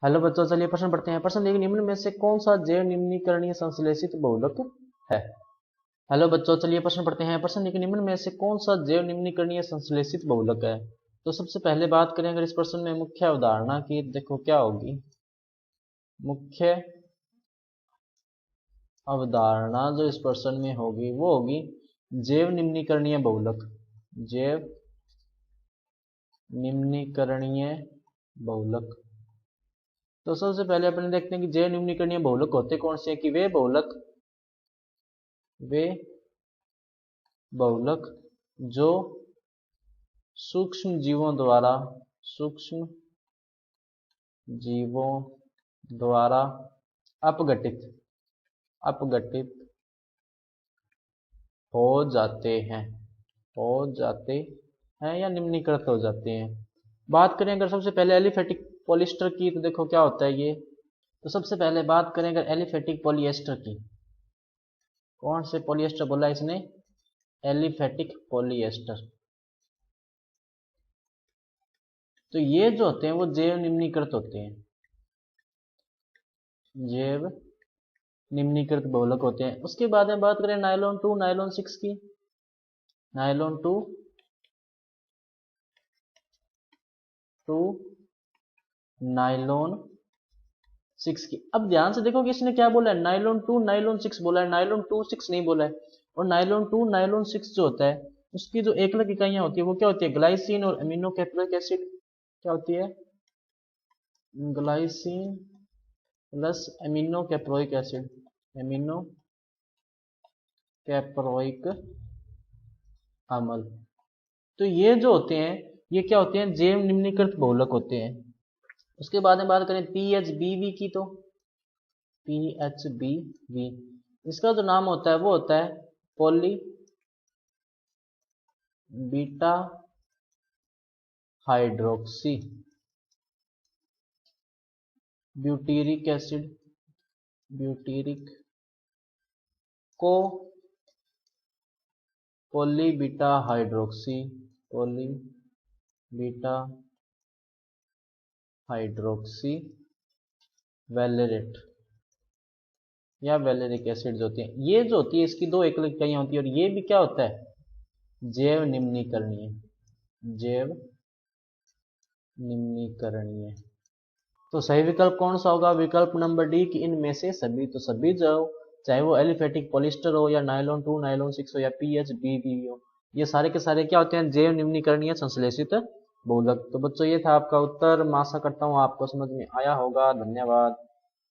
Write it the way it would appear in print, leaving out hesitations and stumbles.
Hello बच्चों, चलिए प्रश्न पढ़ते हैं। प्रश्न देखिए, निम्न में से कौन सा जैव निम्नीकरणीय संश्लेषित बहुलक है। हेलो बच्चों, चलिए प्रश्न पढ़ते हैं। प्रश्न देखिए, निम्न में से कौन सा जैव निम्नीकरणीय संश्लेषित बहुलक है। तो सबसे पहले बात करें अगर इस प्रश्न में मुख्य अवधारणा की, देखो क्या होगी। मुख्य अवधारणा जो इस प्रश्न में होगी वो होगी जैव निम्नीकरणीय बहुलक। जैव निम्नीकरणीय बहुलक। तो सबसे पहले अपन देखते हैं कि जैव निम्नीकरणीय बहुलक होते कौन से हैं। कि वे बहुलक जो सूक्ष्म जीवों द्वारा अपघटित हो जाते हैं या निम्नीकृत हो जाते हैं। बात करें अगर सबसे पहले एलिफेटिक पॉलिएस्टर की, तो देखो क्या होता है ये। तो सबसे पहले बात करें अगर एलिफेटिक पॉलिएस्टर की, कौन से पॉलिएस्टर बोला इसने, एलिफेटिक पॉलिएस्टर। तो ये जो होते हैं वो जैव निम्नीकृत होते हैं, जैव निम्नीकृत बहुलक होते हैं। उसके बाद में बात करें नायलॉन 2 नायलॉन 6 की। नायलॉन 2 नायलॉन 6 की। अब ध्यान से देखो कि इसने क्या बोला है, नायलॉन 2 नायलॉन 6 बोला है, नायलॉन 2 6 नहीं बोला है। और नायलॉन 2 नायलॉन 6 जो होता है उसकी जो एकलक इकाइयां होती है वो क्या होती है, ग्लाइसिन और अमीनो कैप्रोइक एसिड। क्या होती है, glycine plus amino caproic acid, amino caproic अम्ल। तो ये जो होते हैं ये क्या होते हैं, जैव निम्नीकृत बहुलक होते हैं। उसके बाद में बात करें पीएचबीवी की, तो पीएचबीवी इसका जो नाम होता है वो होता है poly beta hydroxy butyric acid, butyric को poly beta hydroxy, poly beta hydroxy valerate या वैलेरिक एसिड जो होती है, ये जो होती है इसकी दो एकल इकाइयां होती है। और ये भी क्या होता है, जैव निम्नीकरणीय, जैव निम्नीकरणीय। तो सही विकल्प कौन सा होगा, विकल्प नंबर डी की इनमें से सभी। तो सभी जो चाहे वो एलिफेटिक पॉलिएस्टर हो या नायलॉन 2 नायलॉन 6 हो या पीएचबीवी हो, ये सारे के सारे क्या होते हैं, जैव निम्नीकरणीय संश्लेषित बहुलक। तो बच्चों ये था आपका उत्तर। मैं आशा करता हूँ आपको समझ में आया होगा। धन्यवाद।